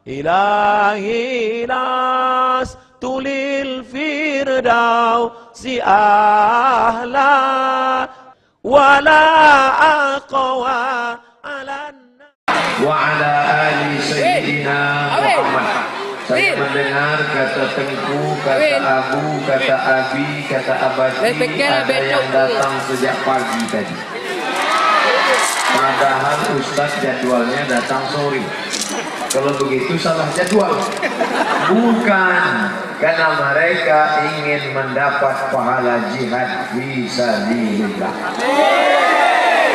إلهي لست للفردوس أهلا ولا أقوى على وعلى آل سيدنا Muhammad. Saya mendengar kata Tengku, kata Abu, kata Abi, kata Abadi ada yang datang sejak pagi tadi. Padahal Ustadz jadwalnya datang sore. Kalau begitu salah jadwal. Bukan, karena mereka ingin mendapat pahala jihad fisabilillah.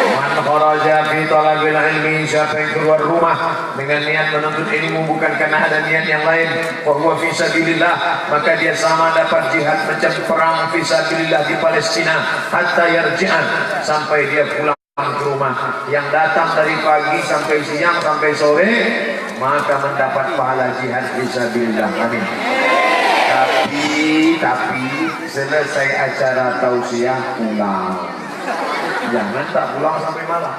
Man kharaja fi talabil ilmi, siapa yang keluar rumah dengan niat menuntut ilmu bukan karena ada niat yang lain, wa huwa fisabilillah, maka dia sama dapat jihad macam perang fisabilillah di Palestina, hatta yarji'an, sampai dia pulang ke rumah. Yang datang dari pagi sampai siang sampai sore, maka mendapat pahala jihad fisabilillah. Amin. Tapi selesai acara tausiah pulang. Jangan tak pulang sampai malam.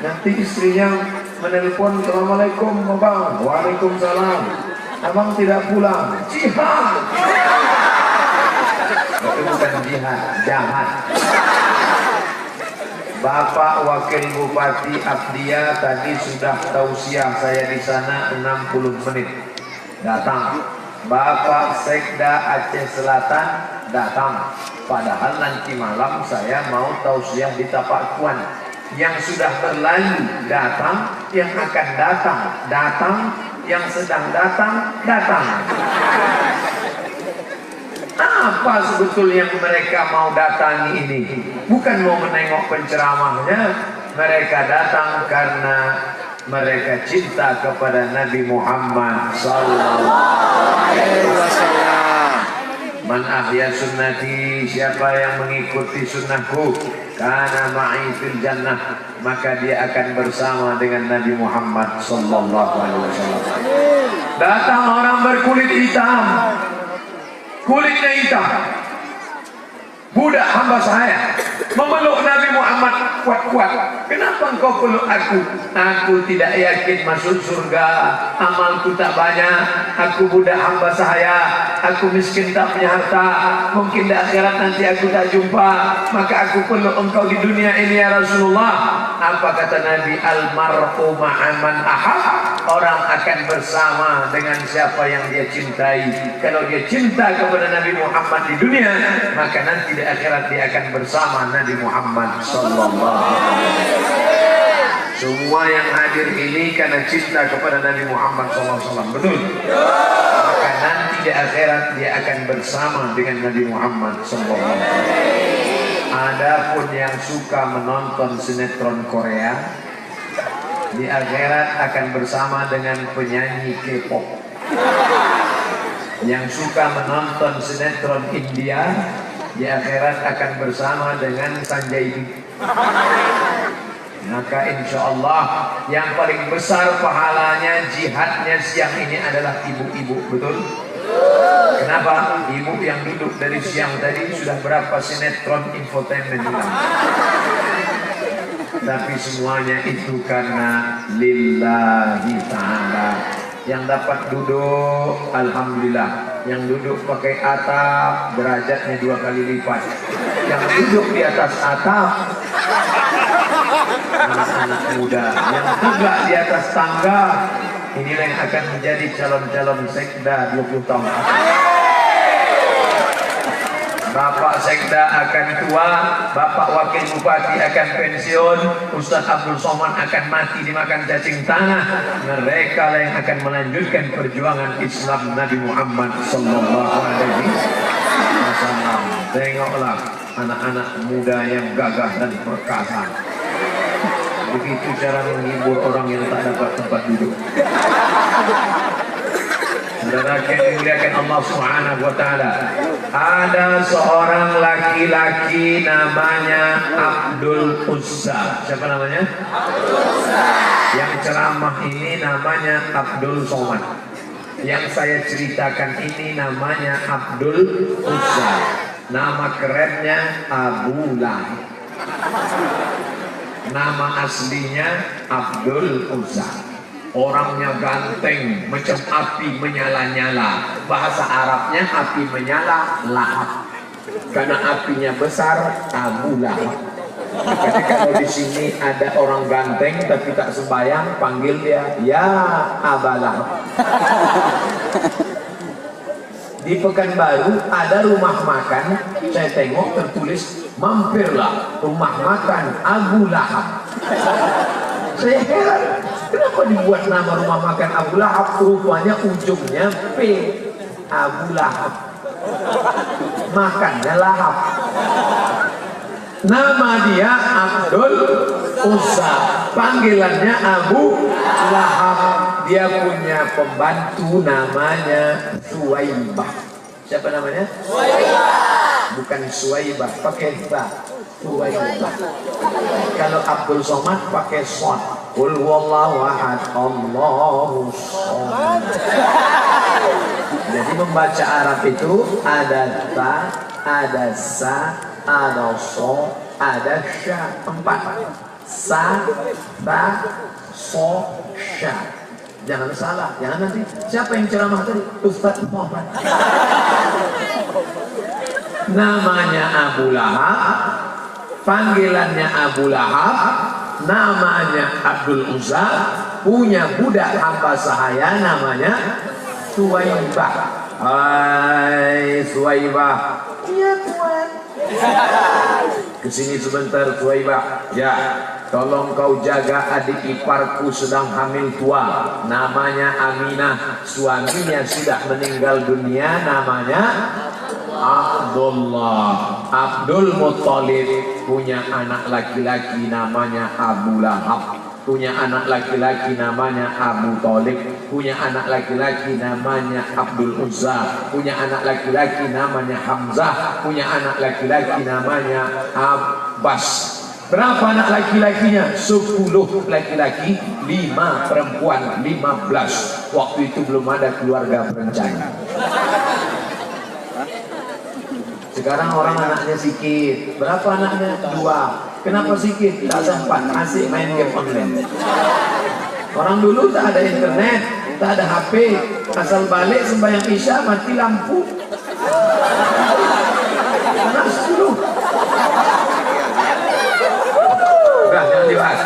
Nanti istrinya menelpon, Assalamualaikum abang. Waalaikumsalam. Abang tidak pulang. Jihad. Itu bukan jihad, jahat. Bapak Wakil Bupati Abdiya tadi sudah tausiah saya di sana 60 menit. Datang. Bapak Sekda Aceh Selatan datang. Padahal nanti malam saya mau tausiah di Tapakuan. Yang sudah berlalu datang, yang akan datang, yang sedang datang. Apa sebetulnya mereka mau datangi ini? Bukan mau menengok penceramahnya, mereka datang karena mereka cinta kepada Nabi Muhammad sallallahu alaihi wasallam. Man ahya sunnati, siapa yang mengikuti sunnahku, kana ma'i fil jannah, maka dia akan bersama dengan Nabi Muhammad sallallahu alaihi wasallam. Datang orang berkulit hitam, kulitnya hitam, budak hamba saya, memeluk Nabi Muhammad kuat-kuat. Kenapa engkau peluk aku? Aku tidak yakin masuk surga, amalku tak banyak, aku budak hamba saya, aku miskin tak punya harta, mungkin di akhirat nanti aku tak jumpa, maka aku peluk engkau di dunia ini ya Rasulullah. Apa kata Nabi? Almar'u ma'aman ahab, orang akan bersama dengan siapa yang dia cintai. Kalau dia cinta kepada Nabi Muhammad di dunia, maka nanti di akhirat dia akan bersama Nabi Muhammad sallallahu alaihi wasallam. Semua yang hadir ini karena cinta kepada Nabi Muhammad SAW, betul? Maka nanti di akhirat dia akan bersama dengan Nabi Muhammad SAW. Adapun yang suka menonton sinetron Korea, di akhirat akan bersama dengan penyanyi K-pop. Yang suka menonton sinetron India, di akhirat akan bersama dengan Sanjay Dutt. Maka insya Allah yang paling besar pahalanya jihadnya siang ini adalah ibu-ibu, betul? Kenapa? Ibu yang duduk dari siang tadi sudah berapa sinetron infotainment hilang. Tapi semuanya itu karena lillahi ta'ala. Yang dapat duduk, alhamdulillah. Yang duduk pakai atap, derajatnya 2 kali lipat. Yang duduk di atas atap, anak-anak muda. Yang tegak di atas tangga, inilah yang akan menjadi calon-calon sekda 20 tahun. Bapak sekda akan tua, Bapak Wakil Bupati akan pensiun, Ustadz Abdul Somad akan mati dimakan cacing tanah. Mereka lah yang akan melanjutkan perjuangan Islam Nabi Muhammad sallallahu alaihi wasallam. Tengoklah anak-anak muda yang gagah dan perkasa. Begitu cara menghibur orang yang tak dapat tempat duduk. Saudara yang dimuliakan Allah Subhanahu wa taala, ada seorang laki-laki namanya Abdul Uzza. Siapa namanya? Abdul Uzza. Yang ceramah ini namanya Abdul Somad. Yang saya ceritakan ini namanya Abdul Uzza. Nama kerennya Abu Lahab. Nama aslinya Abdul Uzza. Orangnya ganteng, macam api menyala-nyala. Bahasa Arabnya api menyala, lahap. Karena apinya besar, Abu Lahab. Makanya kalau di sini ada orang ganteng tapi tak sembahyang, panggil dia, ya Aba Lahab. Di Pekanbaru ada rumah makan, saya tengok tertulis, mampirlah rumah makan Abu Lahab. Saya heran, kenapa dibuat nama rumah makan Abu Lahab? Rupanya ujungnya P, Abu Lahab. Makannya lahap. Nama dia Abdul Uzza, panggilannya Abu Lahab. Dia punya pembantu namanya Suwaibah. Siapa namanya? Suwaibah. Bukan Suwaibah, pakai ba. Suwaibah. Kalau Abdul Somad pakai shod. Qul huwallahu ahad, Allahu shomad. Jadi membaca Arab itu ada ta, ada sa, ada so, ada sya. 4. Sa, ta, so, sya. Jangan salah, jangan nanti siapa yang ceramah tadi? Ustaz Muhammad. Namanya Abu Lahab, panggilannya Abu Lahab, namanya Abdul Uzza, punya budak hamba sahaya namanya Suwaibah. Hai Suwaibah. Iya Tuan. Kesini sebentar Suwaibah. Ya, tolong kau jaga adik iparku sedang hamil tua. Namanya Aminah. Suaminya sudah meninggal dunia. Namanya Abdullah. Abdul Muttalib punya anak laki-laki namanya Abu Lahab. Punya anak laki-laki namanya Abu Thalib. Punya anak laki-laki namanya Abdul Uzza. Punya anak laki-laki namanya Hamzah. Punya anak laki-laki namanya Abbas. Berapa anak laki-lakinya? 10 laki-laki, 5 perempuan, 15. Waktu itu belum ada keluarga berencana. Sekarang orang anaknya sikit. Berapa anaknya? 2. Kenapa sikit? Tak sempat, masih main game online. Orang dulu tak ada internet, tak ada HP. Asal balik sembahyang isya mati lampu. Anak 10. Udah, jangan dibahas.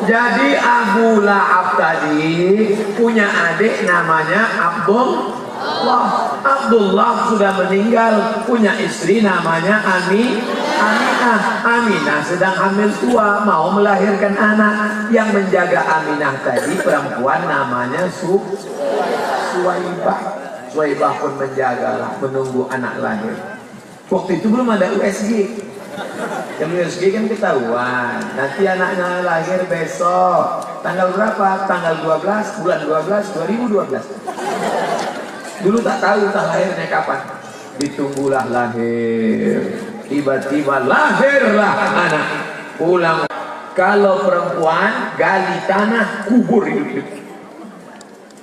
Jadi Abu Lahab tadi punya adik namanya Abdullah. Abdullah sudah meninggal, punya istri namanya Aminah. Aminah sedang hamil tua, mau melahirkan anak. Yang menjaga Aminah tadi perempuan namanya Suwaibah. Suwaibah pun menjagalah, menunggu anak lahir. Waktu itu belum ada USG. Yang USG kan ketahuan, nanti anaknya lahir besok. Tanggal berapa? Tanggal 12, bulan 12, 2012. Dulu tak tahu tak lahirnya kapan. Ditunggulah lahir. Tiba-tiba lahirlah anak. Pulang. Kalau perempuan gali tanah, kubur hidup-hidup.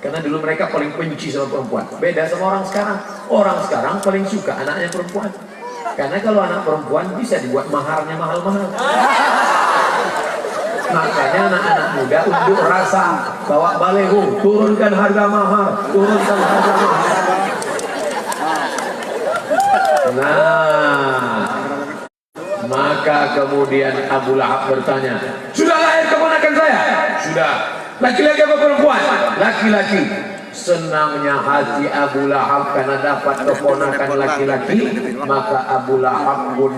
Karena dulu mereka paling benci sama perempuan. Beda sama orang sekarang. Orang sekarang paling suka anaknya perempuan. Karena kalau anak perempuan bisa dibuat maharnya mahal-mahal. Makanya anak-anak muda unjuk rasa, bawa baleho, turunkan harga mahar, turunkan harga mahar. Nah, maka kemudian Abu Lahab bertanya, sudah lahir keponakan saya? Sudah. Laki-laki apa perempuan? Laki-laki. Senangnya hati Abu Lahab karena dapat keponakan laki-laki. Maka Abu Lahab pun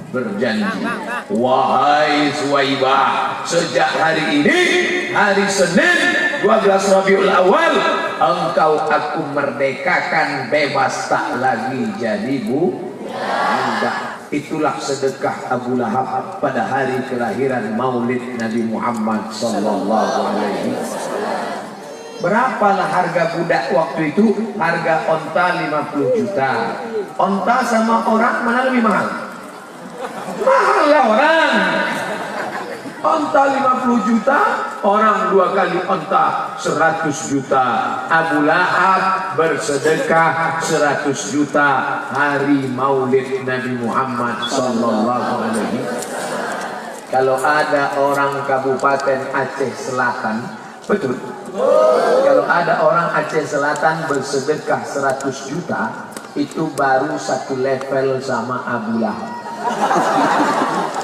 berjanji, wahai Suwaibah, sejak hari ini, hari Senin 12 Rabiul Awal, engkau aku merdekakan, bebas, tak lagi jadi budak. Itulah sedekah Abu Lahab pada hari kelahiran Maulid Nabi Muhammad sallallahu alaihi wasallam. Berapalah harga budak waktu itu? Harga onta 50 juta. Onta sama orang mana lebih mahal? Mahal lah orang. Onta 50 juta, orang 2 kali onta 100 juta. Abu Lahab bersedekah 100 juta hari Maulid Nabi Muhammad sallallahu alaihi wasallam. Kalau ada orang Kabupaten Aceh Selatan, betul? Kalau ada orang Aceh Selatan bersedekah 100 juta, itu baru satu level sama Abu Lahab.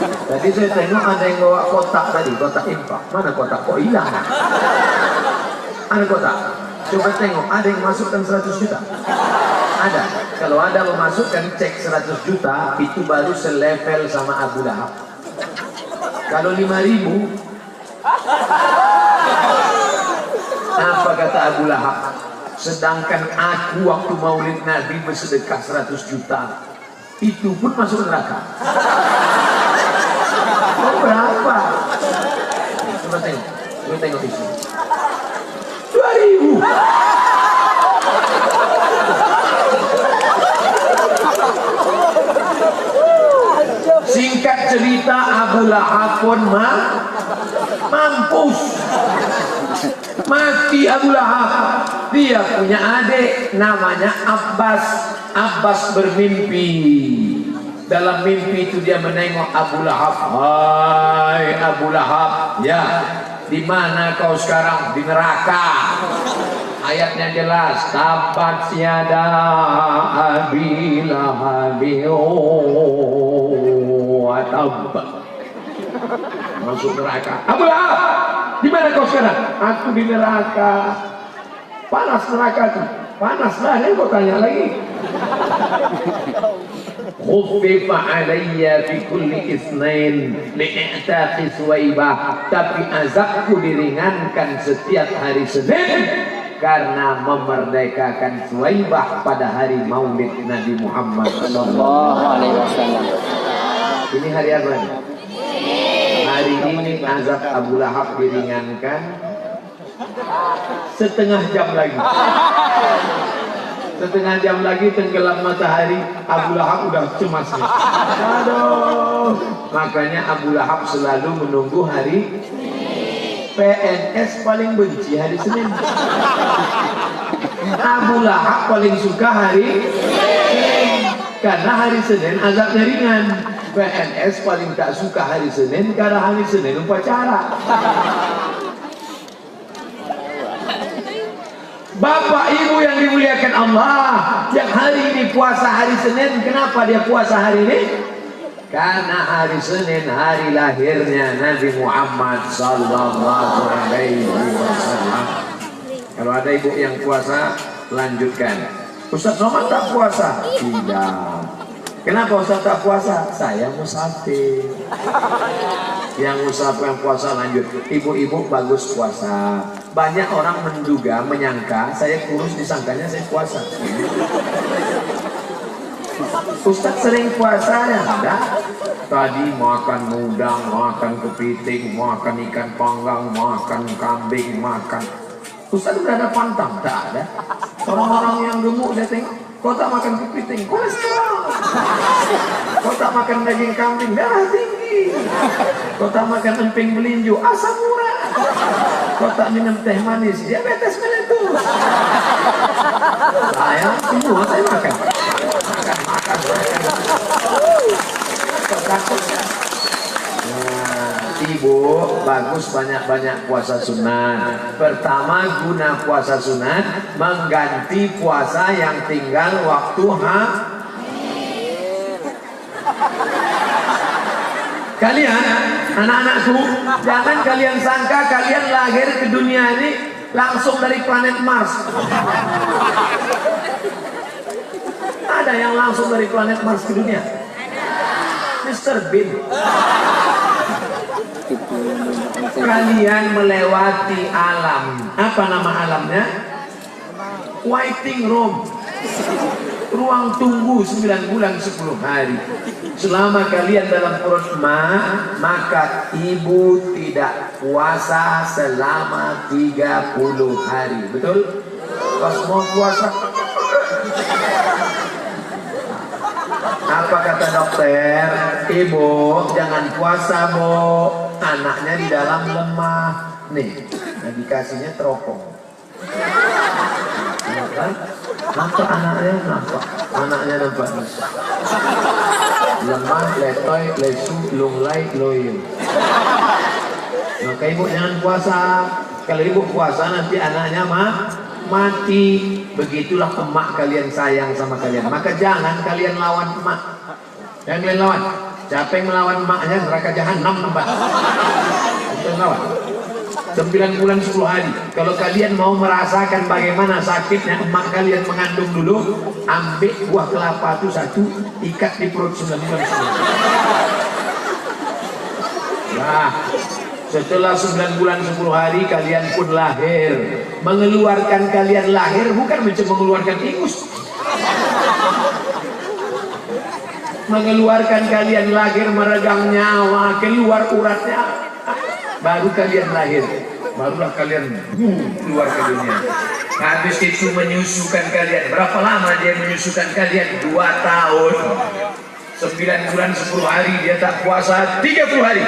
Tadi saya tengok ada yang bawa kotak tadi, kotak infak. Mana kotak? Kok hilang? Ada kotak? Coba tengok, ada yang masukkan 100 juta? Ada. Kalau ada memasukkan cek 100 juta, itu baru selevel sama Abu Lahab. Kalau 5.000, apa kata Abu Lahab? Sedangkan aku waktu maulid Nabi bersedekah 100 juta, itu pun masuk neraka. Oh, berapa? Coba tengok, coba tengok di sini. 2.000. Singkat cerita, Abu Lahab pun mampus. Mati Abu Lahab. Dia punya adik namanya Abbas. Abbas bermimpi. Dalam mimpi itu dia menengok Abu Lahab. Hai Abu Lahab, ya, di mana kau sekarang? Di neraka. Ayatnya jelas, tabat siada Abi Lahab wa tab. Masuk neraka. Abu Lahab, di mana kau sekarang? Aku di neraka. Panas neraka tuh. Panas lah, kau tanya lagi. Khuffifa alayya fi kulli isnain li'taqi Suwaibah. Tapi azabku diringankan setiap hari Senin karena memerdekakan Suwaibah pada hari Maulid Nabi Muhammad sallallahu alaihi wasallam. Ini hari apa nih? Hari ini azab Abu Lahab diringankan setengah jam lagi. Setengah jam lagi tenggelam matahari, Abu Lahab udah cemas nih. Aduh. Makanya Abu Lahab selalu menunggu hari PNS paling benci hari Senin. Abu Lahab paling suka hari Senin karena hari Senin azabnya ringan. PNS paling tak suka hari Senin karena hari Senin upacara. Bapak Ibu yang dimuliakan Allah, yang hari ini puasa hari Senin, kenapa dia puasa hari ini? Karena hari Senin hari lahirnya Nabi Muhammad sallallahu alaihi wasallam. Kalau ada ibu yang puasa, lanjutkan. Ustaz Somad tak puasa? Tidak. Kenapa Ustaz tak puasa? Saya musafir. Yang musafir yang puasa lanjut. Ibu-ibu bagus puasa. Banyak orang menduga, menyangka saya kurus, disangkanya saya puasa. Ustaz sering puasa ya? Enggak. Tadi makan udang, makan kepiting, makan ikan panggang, makan kambing, makan. Ustaz udah ada pantang? Tak ada. Orang-orang yang gemuk dia tengok, kau tak makan kepiting, kolesterol. Kau tak makan daging kambing, darah tinggi. Kau tak makan emping melinju, asam urat. Kau tak minum teh manis, diabetes meletus. Saya semua saya makan. Makan. Ibu bagus banyak-banyak puasa sunat. Pertama guna puasa sunat mengganti puasa yang tinggal waktu Kalian anak-anakku, jangan kalian sangka kalian lahir ke dunia ini langsung dari planet Mars. Ada yang langsung dari planet Mars ke dunia? Mr. Bean. Kalian melewati alam. Apa nama alamnya? Waiting room. Ruang tunggu 9 bulan 10 hari. Selama kalian dalam perut maka ibu tidak puasa selama 30 hari. Betul? Pas mau puasa, apa kata dokter? Ibu jangan puasa, Bu. Anaknya di dalam lemah. Nih, nah dikasihnya teropong. Nampak anaknya, nampak lemah, letoy, lesu, lunglai, loyo. Maka ibu jangan puasa. Kalau ibu puasa nanti anaknya mati. Begitulah emak kalian sayang sama kalian. Maka jangan kalian lawan emak. Jangan kalian lawan. Siapa yang melawan emaknya neraka jahanam tempat. Jangan lawan. 9 bulan 10 hari. Kalau kalian mau merasakan bagaimana sakitnya emak kalian mengandung dulu, ambil buah kelapa itu satu, ikat di perut 9 bulan 10 hari. Nah, setelah 9 bulan 10 hari kalian pun lahir. Mengeluarkan kalian lahir bukan macam mengeluarkan ingus. Mengeluarkan kalian lahir meregang nyawa, keluar uratnya, baru kalian lahir. Barulah kalian keluar ke dunia. Habis itu menyusukan kalian. Berapa lama dia menyusukan kalian? 2 tahun. 9 bulan 10 hari dia tak puasa 30 hari.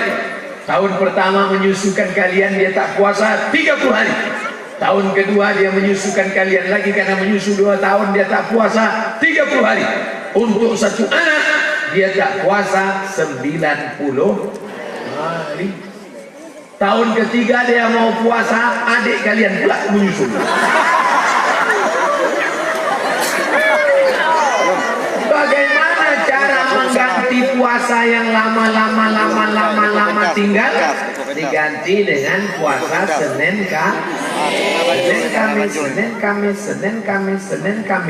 Tahun pertama menyusukan kalian dia tak puasa 30 hari. Tahun kedua dia menyusukan kalian lagi karena menyusu 2 tahun dia tak puasa 30 hari. Untuk satu anak dia tak puasa 90 hari. Tahun ketiga dia mau puasa, adik kalian pula menyusul. Bagaimana cara mengganti puasa yang lama tinggal? Diganti dengan puasa Senin Kamis.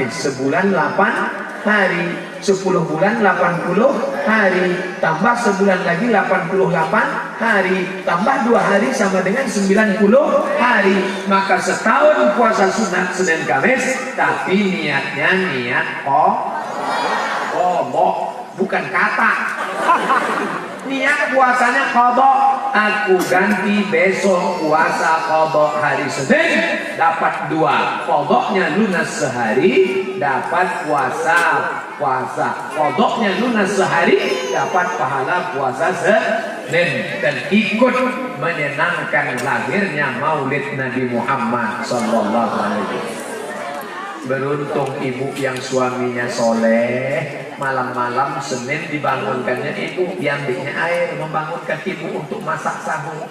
Sebulan 8 hari, 10 bulan 80 hari, tambah sebulan lagi 88 hari, tambah 2 hari sama dengan 90 hari. Maka setahun puasa sunat Senin Kamis, tapi niatnya niat qadha, bukan kata. Niat puasanya qadha. Aku ganti besok puasa qadha hari Senin, dapat 2. Qadhanya lunas sehari, dapat puasa. Qadhanya lunas sehari, dapat pahala puasa Senin. Dan ikut menyenangkan lahirnya Maulid Nabi Muhammad sallallahu alaihi wasallam. Beruntung ibu yang suaminya soleh, malam-malam Senin dibangunkannya ibu, diambilnya air, membangunkan ibu untuk masak sahur.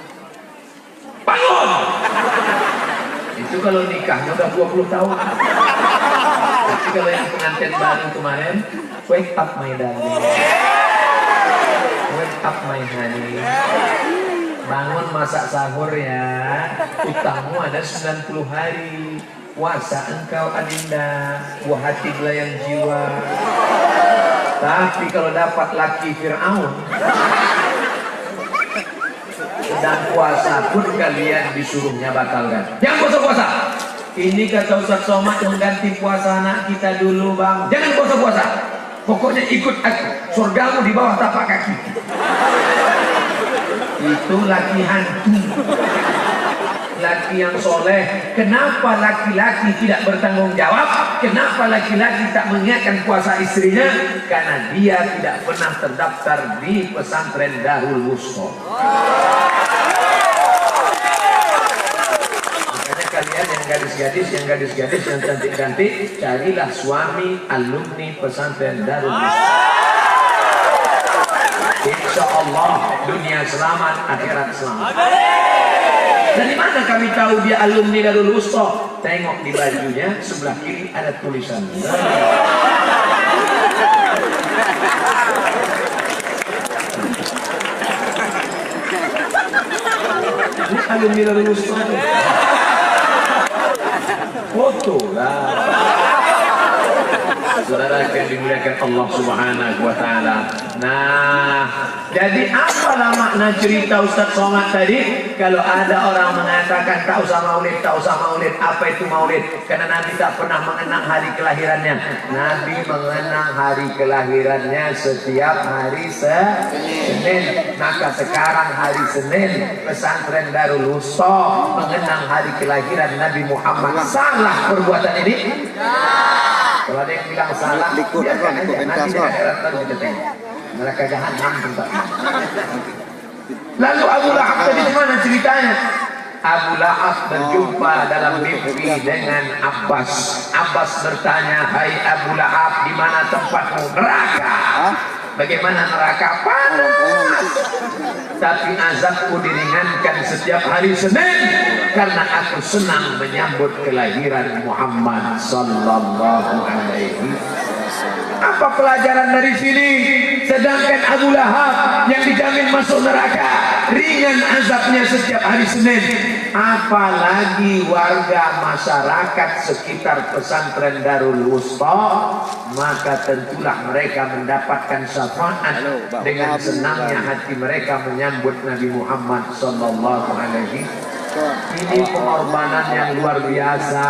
Bangun! Itu kalau nikahnya udah 20 tahun. Tapi kalau yang pengantin baru kemarin, wake up my darling, wake up my honey, bangun masak sahur ya. Utangmu ada 90 hari. Puasa engkau adinda, buah hati belayang jiwa. Tapi kalau dapat laki Fir'aun, sedang puasa pun kalian disuruhnya batalkan. Jangan puasa-puasa. Ini kata Ustaz Somad mengganti puasa anak kita dulu bang. Jangan puasa-puasa. Pokoknya ikut aku. Surgamu di bawah tapak kaki. Itu laki hantu. Laki yang soleh. Kenapa laki-laki tidak bertanggung jawab? Kenapa laki-laki tak mengingatkan puasa istrinya? Karena dia tidak pernah terdaftar di pesantren Darul Wusta. Makanya kalian yang gadis-gadis yang cantik-cantik, carilah suami alumni pesantren Darul Wusta. Insya Allah dunia selamat, akhirat selamat. Dari mana kami tahu dia alumni Darul Wusta? Tengok di bajunya sebelah kiri ada tulisan. Ini alumni Darul Wusta. Foto lah. Saudara yang dimuliakan Allah Subhanahu wa taala. Nah, jadi apalah makna cerita Ustaz Somad tadi? Kalau ada orang mengatakan tak usah maulid, apa itu maulid? Karena Nabi tak pernah mengenang hari kelahirannya. Nabi mengenang hari kelahirannya setiap hari Senin. Maka sekarang hari Senin pesantren Darul Wusta mengenang hari kelahiran Nabi Muhammad. Salah perbuatan ini? Kalau ada yang bilang salah, biarkan aja. Nanti di akhirat baru kita tengok. Neraka jahanam tempatnya. Lalu Abu Lahab tadi mana ceritanya? Abu Lahab berjumpa dalam mimpi dengan Abbas. Abbas bertanya, hai Abu Lahab, di mana tempatmu? Neraka. Bagaimana neraka? Panas. Tapi azabku diringankan setiap hari Senin karena aku senang menyambut kelahiran Muhammad sallallahu alaihi wasallam. Apa pelajaran dari sini? Sedangkan Abu Lahab yang dijamin masuk neraka, ringan azabnya setiap hari Senin. Apalagi warga masyarakat sekitar pesantren Darul Wusta, maka tentulah mereka mendapatkan syafaat dengan senangnya hati mereka menyambut Nabi Muhammad sallallahu alaihi wasallam. Ini pengorbanan yang luar biasa.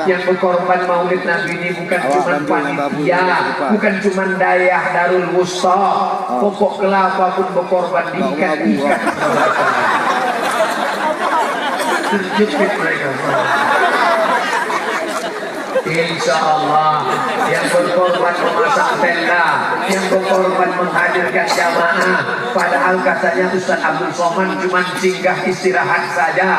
Yang berkorban maulid Nabi ini bukan cuma panitia, bukan cuma dayah Darul Wusta. Pokok kelapa pun berkorban diikat-ikat. Terjepit mereka. Insya Allah yang berkorban memasang tenda, yang berkorban menghadirkan jamaah, padahal katanya Ustaz Abdul Somad cuma singgah istirahat saja,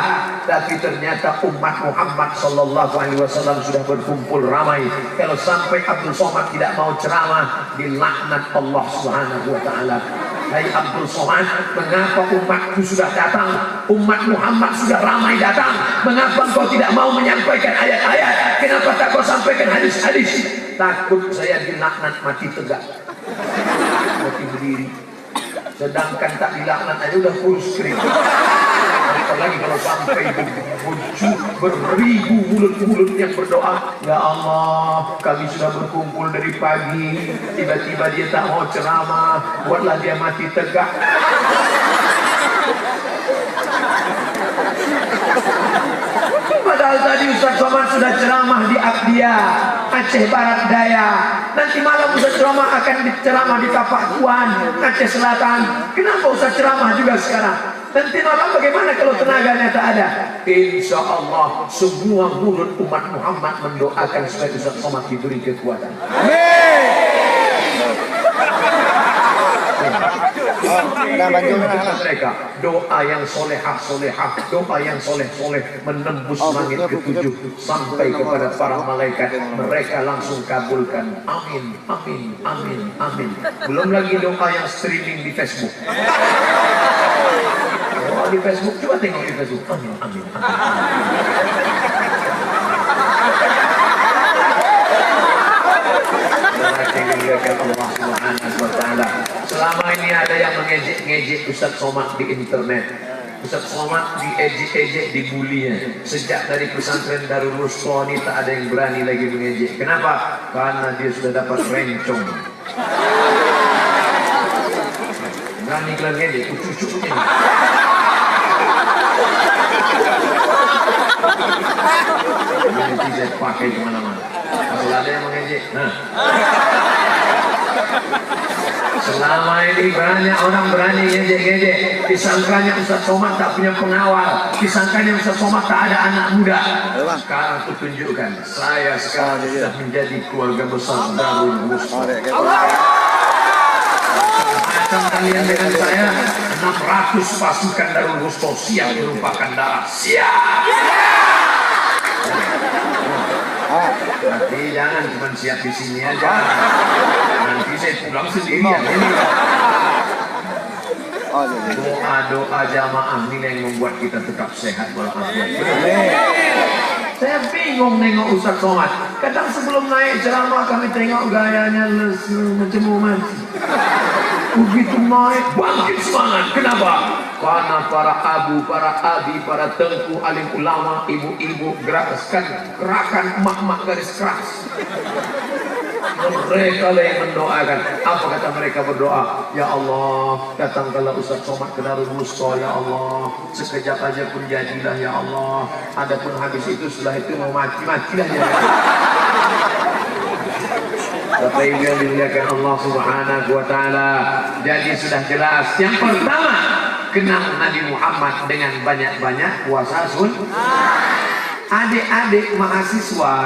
tapi ternyata umat Muhammad sallallahu alaihi wasallam sudah berkumpul ramai. Kalau sampai Abdul Somad tidak mau ceramah, dilaknat Allah Subhanahu wa taala. Hai Abdul Somad, mengapa umatku sudah datang, umat Muhammad sudah ramai datang, mengapa engkau tidak mau menyampaikan ayat-ayat? Kenapa tak kau sampaikan hadis-hadis? Takut saya dilaknat mati tegak, mati berdiri. Sedangkan tak dilaknat aja udah full screen. Apalagi kalau sampai beribu mulut-mulut yang berdoa, ya Allah, kami sudah berkumpul dari pagi, tiba-tiba dia tak mau ceramah, buatlah dia mati tegak. Padahal tadi Ustaz Somad sudah ceramah di Abdia, Aceh Barat Daya. Nanti malam Ustaz ceramah akan ceramah di Kapakuan, Aceh Selatan. Kenapa Ustaz ceramah juga sekarang? Nanti malam bagaimana kalau tenaganya tak ada? Insya Allah semua mulut umat Muhammad mendoakan supaya Ustaz Somad diberi kekuatan. Mereka doa yang solehah, doa yang soleh menembus langit ketujuh sampai kepada para malaikat, mereka langsung kabulkan. Amin, amin, amin, amin. Belum lagi doa yang streaming di Facebook. Oh, di Facebook, coba tengok di Facebook. Amin, amin, amin. Allah Subhanahu wa taala. Selama ini ada yang mengejek-ngejek Ustaz Somad di internet. Ustaz Somad diejek-ejek, dibully ya. Sejak dari pesantren Darul Wusta ini tak ada yang berani lagi mengejek. Kenapa? Karena dia sudah dapat rencong. Berani kelar ngejek, cucu-cucunya. Nanti saya pakai kemana-mana. Kalau ada yang mengejek, nah. Selama ini banyak orang berani ngejek-ngejek. Disangkanya Ustaz Somad tak punya pengawal, disangkanya Ustaz Somad tak ada anak muda. Sekarang aku tunjukkan, saya sekarang sudah menjadi keluarga besar Darul Wusta. Macam kalian dengan saya, 600 pasukan Darul Wusta siap menumpahkan darah. Siap! Nanti jangan cuma siap di sini aja. Nanti saya pulang sendirian ini. Doa-doa jamaah ini yang membuat kita tetap sehat walafiat. Saya bingung nengok Ustaz Somad. Kadang sebelum naik ceramah kami tengok gayanya lesu macam mati. Begitu naik bangkit semangat. Kenapa? Karena para abu, para abi, para tengku, alim ulama, ibu-ibu gerakan emak-emak garis keras. Mereka lah yang mendoakan. Apa kata mereka berdoa? Ya Allah, datangkanlah Ustaz Somad ke Darul Wusta, ya Allah. Sekejap aja pun jadilah, ya Allah. Adapun habis itu, setelah itu mau mati-matilah ya. Bapak Ibu yang dimuliakan Allah Subhanahu wa taala. Jadi sudah jelas. Yang pertama, kenal Nabi Muhammad dengan banyak-banyak puasa sunnah. Adik-adik mahasiswa,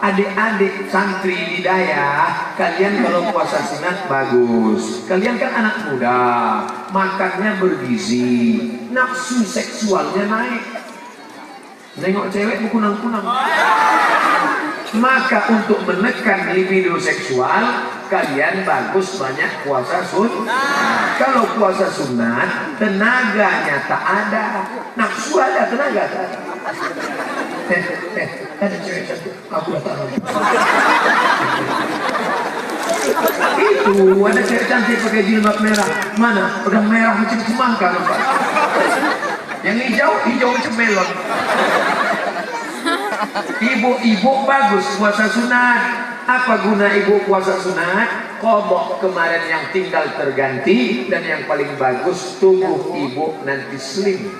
adik-adik santri hidayah, kalian kalau puasa sunat bagus. Kalian kan anak muda, makannya bergizi, nafsu seksualnya naik. Nengok cewek berkunang-kunang. Maka untuk menekan libido seksual, kalian bagus banyak puasa sunat. Kalau puasa sunat, tenaganya tak ada. Nafsu ada, tenaga tak ada. Ada cewek cantik, aku tak tahu. Itu ada cewek cantik pakai jilbab merah. Mana? Udah merah macam semangka nampak. Yang hijau, hijau macam melon. Ibu-ibu bagus puasa sunat. Apa guna ibu puasa sunat? Qadha kemarin yang tinggal terganti, dan yang paling bagus tubuh ibu nanti slim.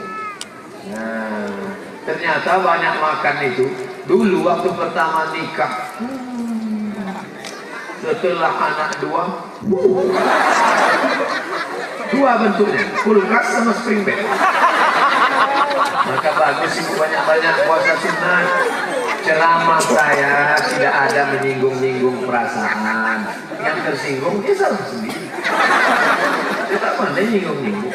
Nah, ternyata banyak makan itu. Dulu waktu pertama nikah, setelah anak dua bentuknya, kulkas sama spring bed. Maka bagus ibu banyak-banyak puasa sunat. Ceramah saya tidak ada menyinggung-nyinggung perasaan. Yang tersinggung dia salah sendiri. Tidak pandai nyinggung-nyinggung.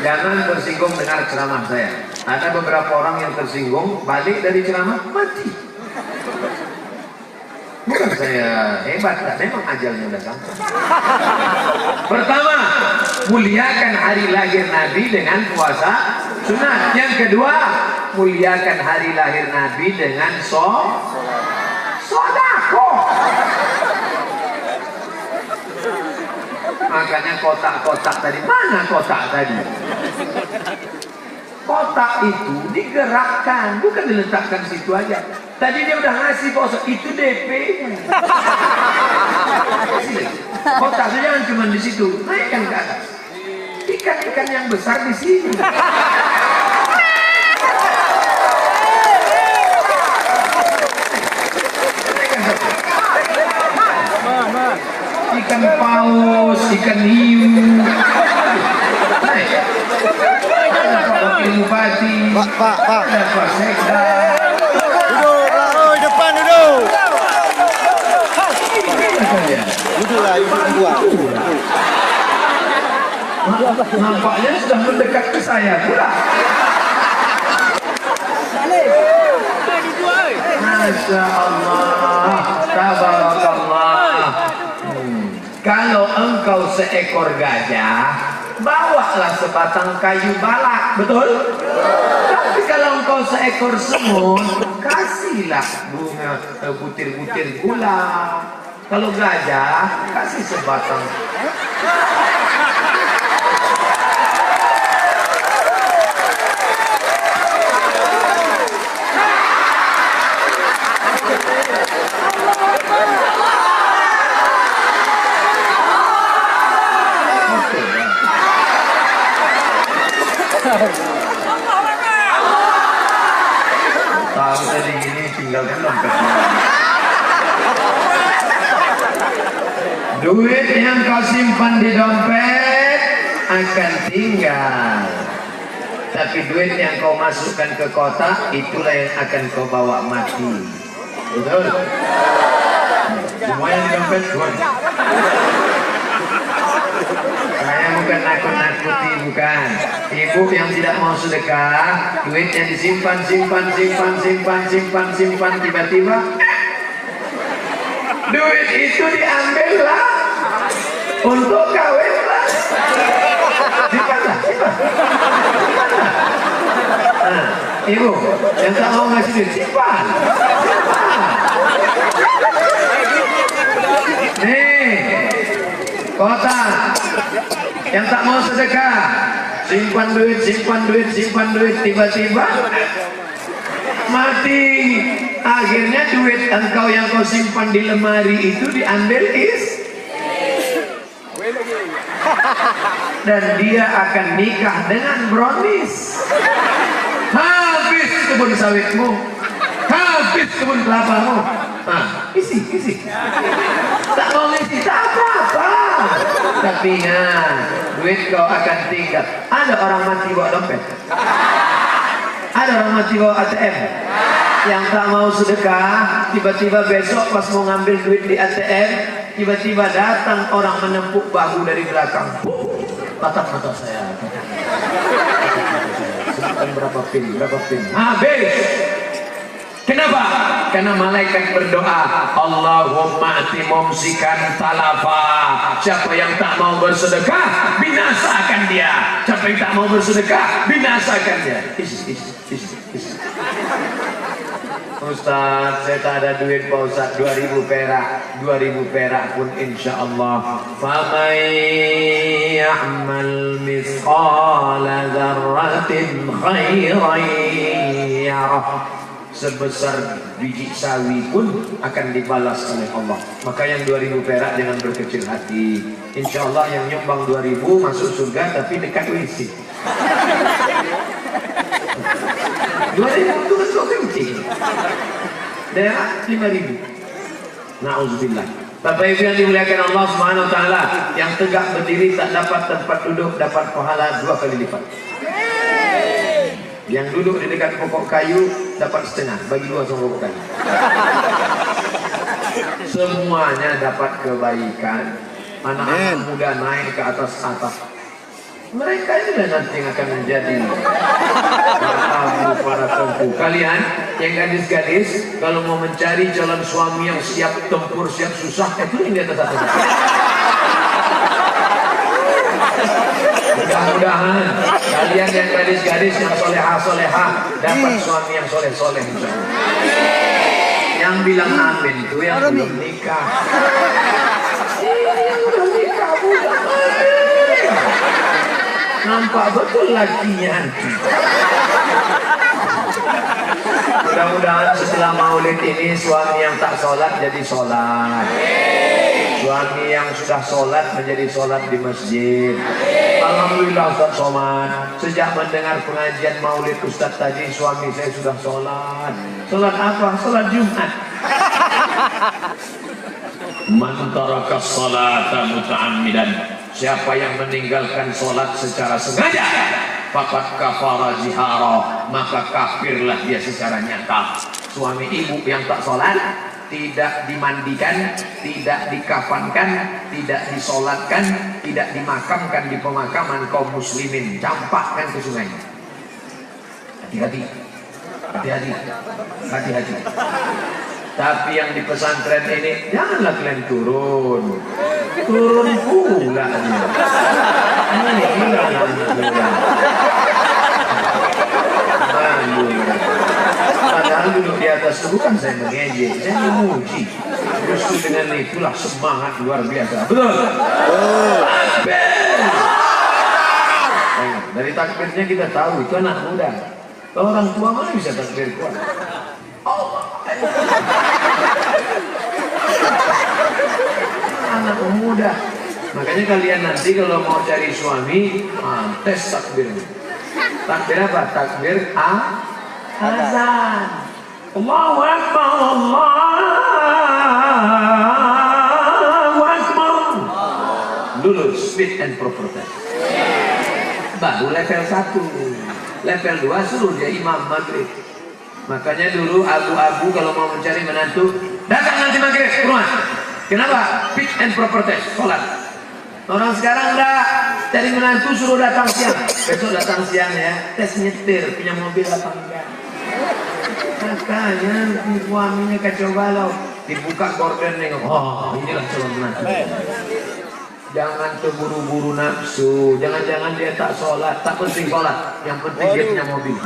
Jangan tersinggung dengar ceramah saya. Ada beberapa orang yang tersinggung, balik dari ceramah mati. Bukan saya hebat, memang ajalnya udah sampai. Pertama, muliakan hari lahir Nabi dengan puasa sunat. Yang kedua, muliakan hari lahir Nabi dengan sodako. Makanya kotak-kotak tadi, mana kotak tadi? Kotak itu digerakkan, bukan diletakkan situ aja. Tadi dia udah ngasih bos, itu DP. Kotak itu jangan cuma di situ, naikkan ke atas. Ikan-ikan yang besar di sini. Ikan paus, ikan hiu. Naik. Ada Pak Bupati, Pak. ada Pak Sekda. Duduk lah, oi, depan duduk. Duduklah, duduk dua. Nampaknya sudah mendekat ke saya pula. Masya Allah, tabarakallah. Kalau engkau seekor gajah, bawalah sebatang kayu balak, betul? Tapi kalau engkau seekor semut, kasihlah bunga butir-butir gula. Kalau gajah, kasih sebatang. Tahu tadi gini tinggalkan dompetnya. Duit yang kau simpan di dompet akan tinggal. Tapi duit yang kau masukkan ke kotak, itulah yang akan kau bawa mati. Betul? Semua yang di dompet keluar. Saya bukan nakut-nakuti, bukan. Ibu yang tidak mau sedekah, duit yang disimpan, simpan. Tiba-tiba duit itu diambil lah untuk kawin lah. Simpan. Nah, ibu yang tak mau ngasih duit, simpan. Nih, kotak yang tak mau sedekah, simpan duit. Tiba-tiba mati. Akhirnya duit engkau yang kau simpan di lemari itu diambil dan dia akan nikah dengan brownies. Habis kebun sawitmu, habis kebun kelapamu. Isi. Tak mau ngisi, tak apa-apa. Tapi duit kau akan tinggal. Ada orang mati bawa dompet, ada orang mati bawa ATM. Yang tak mau sedekah, tiba-tiba besok pas mau ngambil duit di ATM, tiba-tiba datang orang menempuk bahu dari belakang. Tatap mata saya. Sebutkan berapa pin. Habis. Kenapa? karena malaikat berdoa, Allahumma ati mumsikan talafa. Siapa yang tak mau bersedekah, binasakan dia. Siapa yang tak mau bersedekah, binasakan dia. Ustaz, saya tak ada duit Pak Ustaz, 2000 perak. 2000 perak pun insya Allah. Faman ya'mal mithqala dzarratin khairan yarah. Sebesar biji sawi pun akan dibalas oleh Allah. Maka yang 2000 perak jangan berkecil hati. Insya Allah yang nyumbang 2000 masuk surga tapi dekat WC. 2000 itu kan kok kencing. Daerah 5000. Na'udzubillah. Bapak Ibu yang dimuliakan Allah Subhanahu wa taala, yang tegak berdiri tak dapat tempat duduk dapat pahala 2 kali lipat. Yang duduk di dekat pokok kayu dapat setengah, bagi 2 sama pokok kayu. Semuanya dapat kebaikan. Anak-anak muda naik ke atas atap. Mereka inilah nanti yang akan menjadi para tempuh. Kalian yang gadis-gadis, kalau mau mencari calon suami yang siap tempur, siap susah, itu yang di atas atap. Mudah-mudahan kalian yang gadis-gadis yang solehah-solehah dapat suami yang soleh-soleh. Yang bilang amin itu yang belum nikah. Yang udah nikah bukan amin. Nampak betul lakinya. Mudah-mudahan setelah maulid ini suami yang tak sholat jadi sholat. Suami yang sudah sholat menjadi sholat di masjid. Alhamdulillah Ustaz Somad, sejak mendengar pengajian maulid Ustaz tadi, suami saya sudah sholat. Sholat apa? Sholat Jumat. Man taraka sholata muta'ammidan. Siapa yang meninggalkan sholat secara sengaja, faqad kafara jihara, maka kafirlah dia secara nyata. Suami ibu yang tak sholat, tidak dimandikan, tidak dikafankan, tidak disolatkan, tidak dimakamkan di pemakaman kaum muslimin, campakkan ke sungai. Hati-hati, hati-hati, hati-hati. Tapi yang di pesantren ini, janganlah kalian turun pula dia. Padahal duduk di atas itu bukan saya mengejek, saya memuji. Justru dengan itulah semangat luar biasa. Betul? Takbir! Dari takbirnya kita tahu itu anak muda. Kalau orang tua mana bisa takbir kuat? Anak muda. Makanya kalian nanti kalau mau cari suami, tes takbir. Takbir apa? Takbir azan. Allahu Akbar, Allahu Akbar. Dulu speed and proper test. Baru level 1. Level 2 suruh dia imam maghrib. Makanya dulu abu-abu kalau mau mencari menantu, datang nanti maghrib ke rumah. Kenapa? Fit and proper test, sholat. Orang sekarang udah cari menantu suruh datang siang. Besok datang siang ya, tes nyetir, punya mobil apa enggak. Makanya suaminya kacau balau. Dibuka gorden nengok, oh inilah calon menantu. Jangan terburu-buru nafsu. Jangan-jangan dia tak sholat, tak penting sholat. Yang penting dia punya mobil.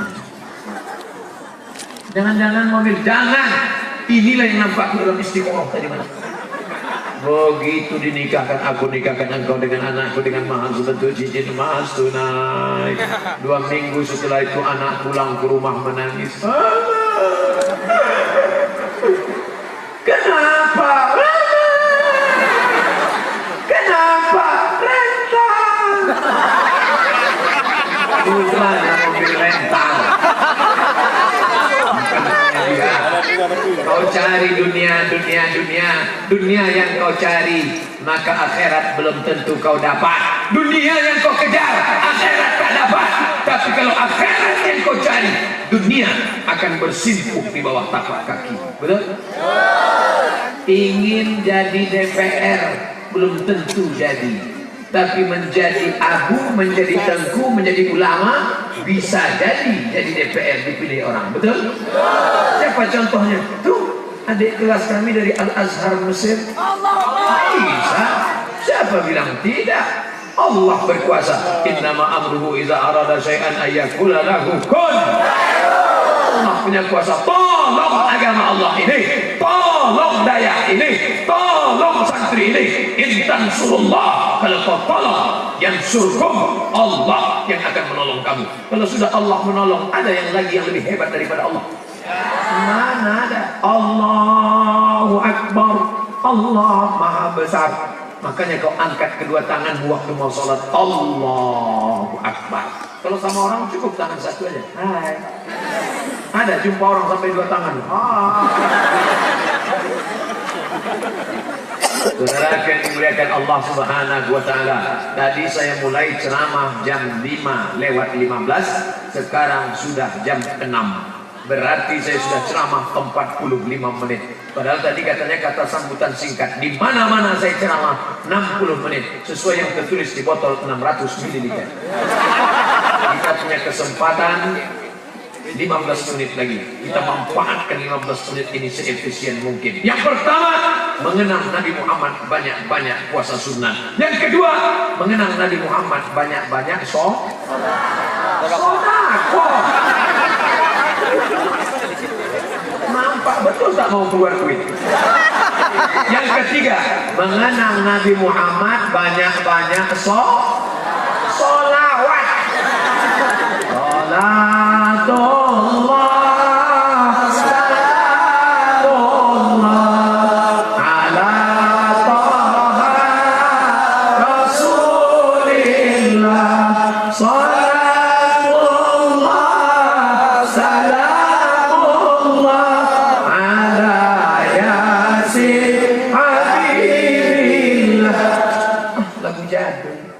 Jangan-jangan mobil, jangan. Inilah yang nampak dalam istiqomah tadi mana. Begitu dinikahkan, aku nikahkan engkau dengan anakku dengan mahal sebentuk cincin emas tunai. 2 minggu setelah itu anak pulang ke rumah menangis. Kenapa? Kenapa? Rentang. Bukan mobil rentang. Kau cari dunia yang kau cari, maka akhirat belum tentu kau dapat. Dunia yang kau kejar, akhirat tak dapat. Tapi kalau akhirat yang kau cari, dunia akan bersimpuh di bawah tapak kaki. Betul? Ingin jadi DPR belum tentu jadi. Tapi menjadi abu, menjadi tengku, menjadi ulama bisa jadi DPR dipilih orang. Betul? Siapa contohnya? Tuh adik kelas kami dari Al-Azhar Mesir? Bisa. Siapa bilang tidak? Allah berkuasa. Innama amruhu iza arada syai'an ayyakula lahu kun. Allah punya kuasa. Tolong agama Allah ini, tolong daya ini, tolong santri ini. Intan surullah, kalau kau tolong yang surkum, Allah yang akan menolong kamu. Kalau sudah Allah menolong, ada yang lagi yang lebih hebat daripada Allah? Mana ada? Allahu Akbar, Allah Maha Besar. Makanya kau angkat kedua tangan waktu mau sholat, Allahu Akbar. Kalau sama orang cukup tangan satu aja. Hai. Ada jumpa orang sampai dua tangan. Saudara yang dimuliakan Allah Subhanahu wa taala. Tadi saya mulai ceramah jam 5:15, sekarang sudah jam 6. Berarti saya sudah ceramah 45 menit. Padahal tadi katanya kata sambutan singkat. Di mana-mana saya ceramah 60 menit. Sesuai yang tertulis di botol 600 ml. Kita punya kesempatan 15 menit lagi. Kita manfaatkan 15 menit ini seefisien mungkin. Yang pertama, mengenang Nabi Muhammad banyak-banyak puasa sunnah. Yang kedua, mengenang Nabi Muhammad banyak-banyak sedekah. Nampak betul tak mau keluar duit. Yang ketiga, mengenang Nabi Muhammad banyak-banyak solawat. Salatullah salamullah ala taha rasulillah. Salatullah salamullah ala yasin habibillah. Lagu jadul.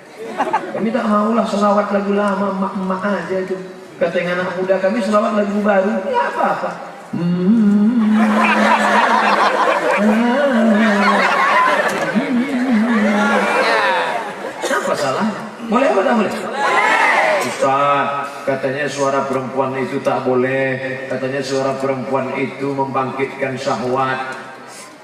Kami tak maulah selawat lagu lama, emak-emak aja itu. Kata yang anak muda kami selawat lagu baru, ya apa-apa. Apa salah? Boleh apa tak boleh? Ustaz, katanya suara perempuan itu tak boleh. Katanya suara perempuan itu membangkitkan syahwat.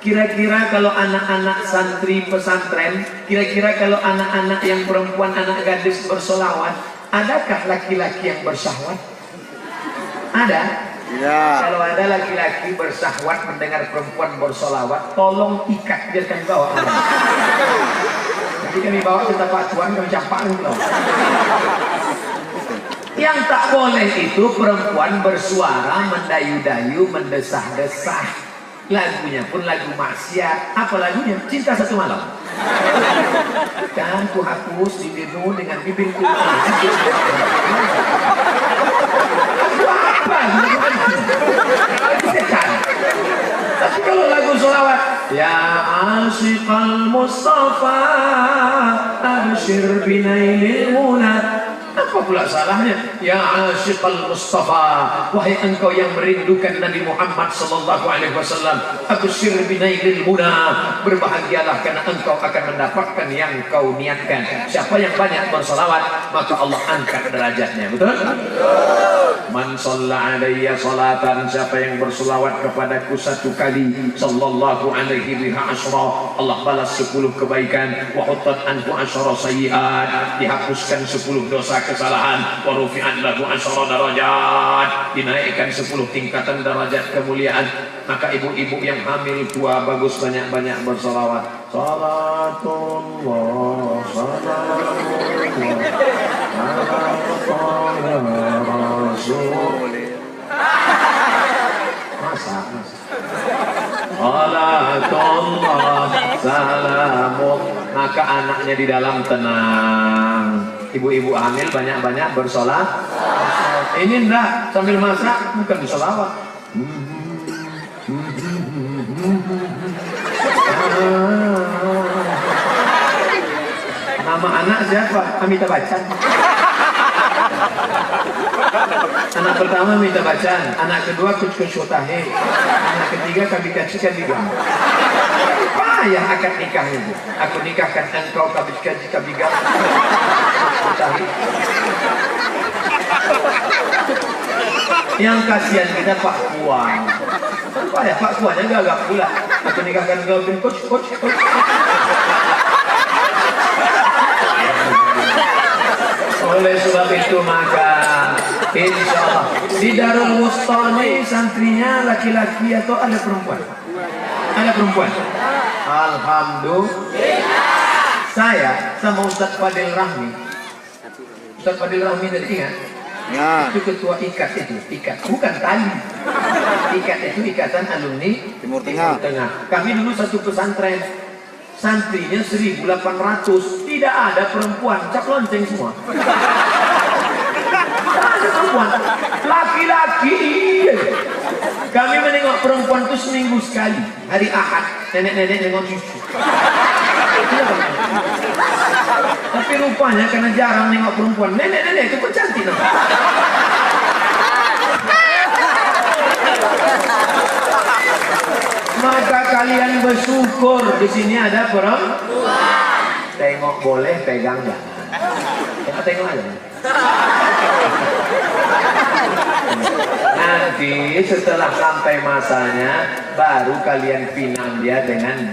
Kira-kira kalau anak-anak santri pesantren, kira-kira kalau anak-anak yang perempuan, anak gadis bersolawat, adakah laki-laki yang bersyahwat? Ada? Ya. Kalau ada laki-laki bersyahwat mendengar perempuan bersolawat, tolong ikat, biarkan bawa. Nanti kami bawa ke tempat tuan, kami campak dulu. Yang tak boleh itu perempuan bersuara mendayu-dayu, mendesah-desah. Lagunya pun lagu maksiat. Apa lagunya? Cinta Satu Malam. Dan ku hapus bibirmu dengan bibirku. Apa? Tapi kalau lagu sholawat, ya asyiqal Mustafa abshir binailil muna. Apa pula salahnya? Ya asyiqal Mustafa, wahai engkau yang merindukan Nabi Muhammad sallallahu alaihi wasallam, abshir binailil muna, berbahagialah karena engkau akan mendapatkan yang kau niatkan. Siapa yang banyak bersalawat, maka Allah angkat derajatnya. Betul? Man shalla alayya salatan, siapa yang berselawat kepadaku satu kali, sallallahu alaihi wa asyra, Allah balas 10 kebaikan, wa huttat anhu asyra sayyi'at, dihapuskan 10 dosa kesalahan, wa rufi'at lahu asyra darajat, dinaikkan 10 tingkatan derajat kemuliaan. Maka ibu-ibu yang hamil tua bagus banyak-banyak berselawat. Salatullah salamullah masa Salatullah salamun. Maka anaknya di dalam tenang. Ibu-ibu hamil banyak-banyak bersolat. Ini enggak sambil masak, bukan bersolawat. Nama anak siapa? Amitabh Bachchan. Anak pertama minta bacaan, anak kedua Kuch Hotahe, anak ketiga kami kasihkan di bawah. Payah akad nikahnya. Aku nikahkan engkau kabiga. Yang kasihan kita Pak Puan. Rupanya Pak Tuanya gagap pula. Aku nikahkan kau bin coach. Oleh sebab itu maka insya Allah di Darul Wusta ini santrinya laki-laki atau ada perempuan? Ada perempuan. Alhamdulillah. Saya sama Ustaz Fadil Rahmi. Ustaz Fadil Rahmi tadi ingat? Ya. Itu ketua ikat bukan tali. Ikat itu ikatan alumni Timur Tengah. Kami dulu satu pesantren, santrinya 1.800, tidak ada perempuan, cap lonceng semua. Tidak ada perempuan, laki-laki. Kami menengok perempuan itu seminggu sekali, hari Ahad, nenek-nenek nengok cucu. Tapi rupanya karena jarang nengok perempuan, nenek-nenek itu pencantik no? Maka kalian bersyukur di sini ada perempuan. Tengok boleh, pegang jangan. Tengok aja. Nanti setelah sampai masanya baru kalian pinang dia dengan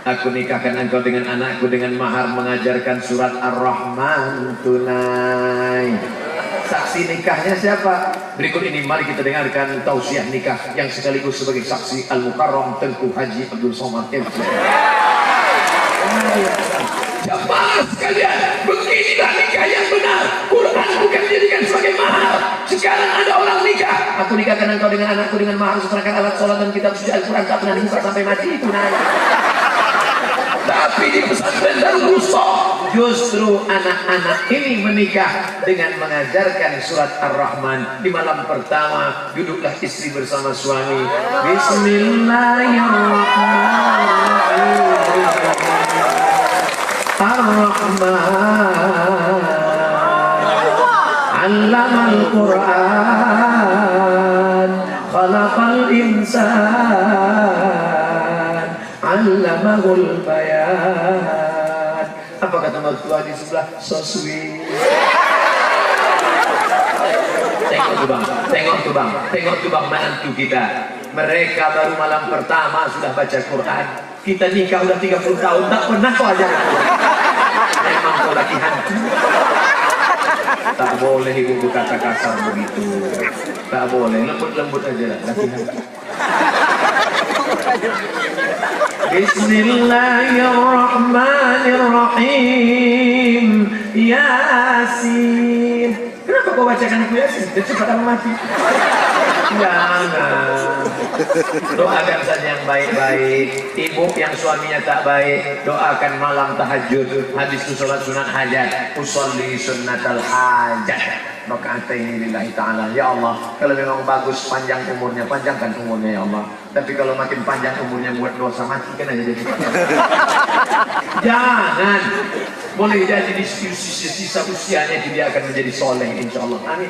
aku nikahkan engkau dengan anakku dengan mahar mengajarkan surat Ar-Rahman tunai. Saksi nikahnya siapa? Berikut ini mari kita dengarkan tausiah nikah yang sekaligus sebagai saksi Al-Mukarram Tengku Haji Abdul Somad MC. Jamaah sekalian, beginilah nikah yang benar. Quran bukan dijadikan sebagai mahar. Sekarang ada orang nikah. Aku nikahkan engkau dengan anakku dengan mahar serahkan alat sholat dan kitab suci Al-Quran tak pernah dibuka sampai mati itu naik. Tapi di pesantren Darul Wusta justru anak-anak ini menikah dengan mengajarkan surat Ar-Rahman. Di malam pertama duduklah istri bersama suami. Bismillahirrahmanirrahim. Ar-Rahman 'allamal Qur'an khalaqal insan 'allamahul bayan. Apa kata mertua di sebelah? So sweet. Tengok tuh bang menantu kita. Mereka baru malam pertama sudah baca Quran. Kita nikah udah 30 tahun tak pernah kau ajar. Memang kau laki hantu. Tak boleh ibu berkata kasar begitu. Tak boleh, lembut-lembut aja lah laki hantu. Bismillahirrahmanirrahim. Yasin. Kenapa kau bacakan aku Yasin? Dia cepat akan mati. Jangan. Doakan saja yang baik-baik. Ibu yang suaminya tak baik, doakan malam tahajud. Habis itu sholat sunat hajat. Usolli sunnatal hajat. Raka'ataini lillahi ta'ala. Ya Allah, kalau memang bagus panjang umurnya, panjangkan umurnya ya Allah. Tapi kalau makin panjang umurnya buat dosa mati kan aja jadi. Jangan. Boleh jadi di sisa usianya dia akan menjadi soleh insya Allah. Amin.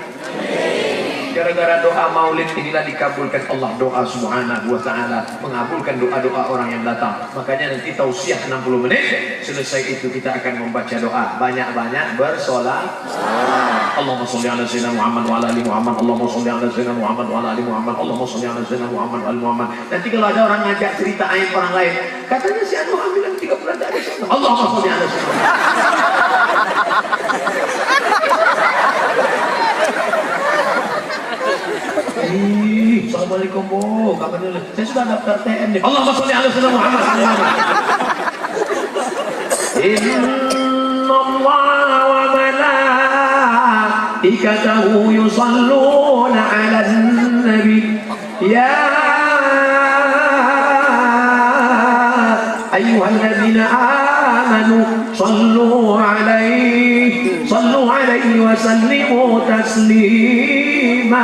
Gara-gara doa maulid inilah dikabulkan Allah doa subhanahu wa ta'ala. Mengabulkan doa-doa orang yang datang. Makanya nanti tausiah 60 menit. Selesai itu kita akan membaca doa. Banyak-banyak bersolat. Allahumma sholli ala sayyidina Muhammad wa ala ali Muhammad. Allahumma sholli ala sayyidina Muhammad wa ala ali Muhammad. Allahumma sholli ala sayyidina Muhammad wa ala ali Muhammad. Nanti kalau ada orang ngajak cerita aib orang lain, katanya si Anu hamil 3 bulan tak ada. Allahumma sholli ala sayyidina Assalamualaikum Bu, kapan dulu? Saya sudah daftar TM nih. Allahumma sholli ala sayyidina Muhammad. Innallaha wa malaikatahu yusalluna 'alan nabi. Ya ayyuhalladzina amanu sallu 'alaihi wa sallimu taslima.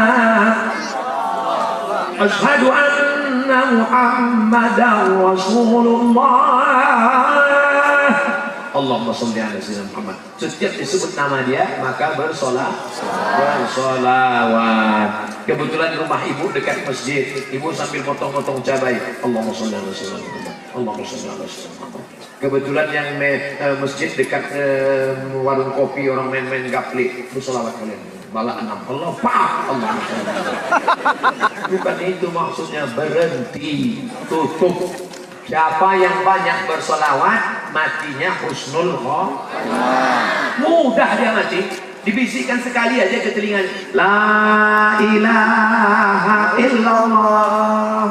Asyhadu anna Muhammadar Rasulullah. Allahumma sholli ala sayyidina Muhammad. Setiap disebut nama dia maka bersolawat. Kebetulan rumah ibu dekat masjid, ibu sambil potong-potong cabai. Allahumma sholli ala sayyidina Muhammad. Allahumma sholli ala sayyidina Muhammad. Kebetulan yang masjid dekat warung kopi orang main-main gapli, bersolawat kalian. Bala 6. Allah maaf. Allah. Bukan itu maksudnya, berhenti, tutup. Siapa yang banyak bersolawat, matinya husnul khotimah. Mudah dia mati. Dibisikkan sekali aja ke telinga, la ilaha illallah.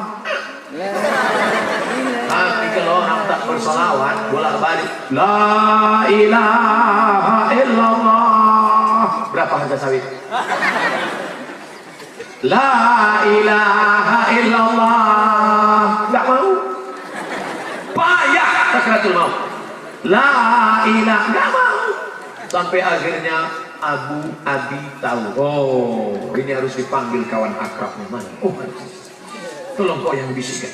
Tapi kalau orang tak bersolawat, bolak-balik, la ilaha illallah. Berapa harga sawit? La ilaha illallah. Enggak mau. Payah sakaratul maut. La ilaha, enggak mau. Sampai akhirnya Abu Abi tahu. Oh, ini harus dipanggil kawan akrabnya mana? Oh, tolong kau yang bisikkan.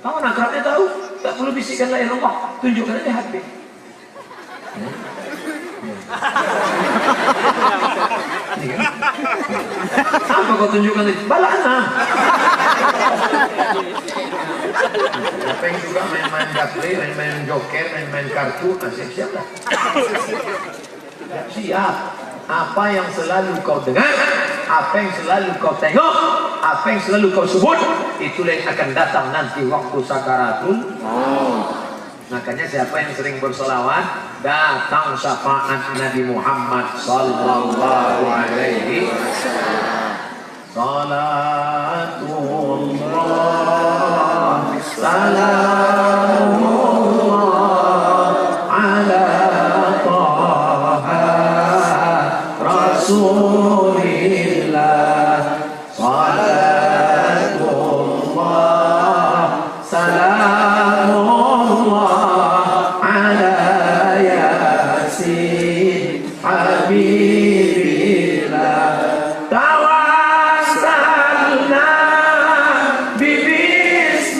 Kawan akrabnya tahu, tak perlu bisikkan la ilaha illallah. Tunjukkan aja hati. Apa kau tunjukkan itu? Balana. Apa yang juga main-main gaple, main-main joker, main-main kartu, siap-siap lah. Siap. Apa yang selalu kau dengar, apa yang selalu kau tengok, apa yang selalu kau sebut, itulah yang akan datang nanti waktu sakaratul. Makanya siapa yang sering bersolawat, datang syafaat Nabi Muhammad sallallahu alaihi wasallam. Salatullah, salamullah ala Taha Rasulillah. Salatullah, salamullah ala Yasin Habibillah. Tawassalna bismillah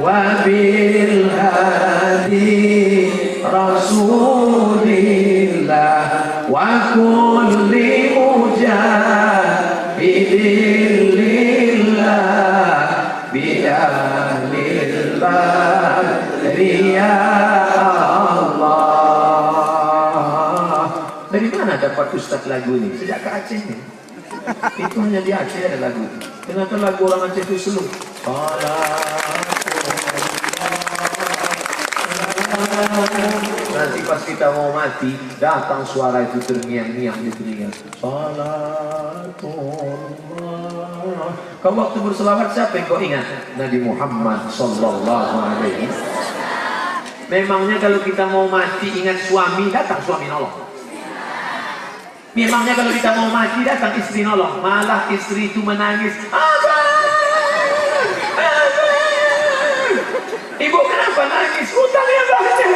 wa bil hadi Rasulillah wa kulli mujahidillah bi'ahlillah ya Allah. Dari mana dapat Ustaz lagu ini? Sejak ke Aceh nih. Itu hanya di Aceh ada lagu. Ternyata lagu orang Aceh itu seluruh. Nanti pas kita mau mati, datang suara itu terngiang-ngiang di telinga. Salatullah. Kau waktu berselawat siapa yang kau ingat? Nabi Muhammad sallallahu alaihi wasallam. Memangnya kalau kita mau mati ingat suami, datang suami nolong. Memangnya kalau kita mau mati datang istri nolong, malah istri itu menangis. Ibu kenapa nangis? Utang yang banyak.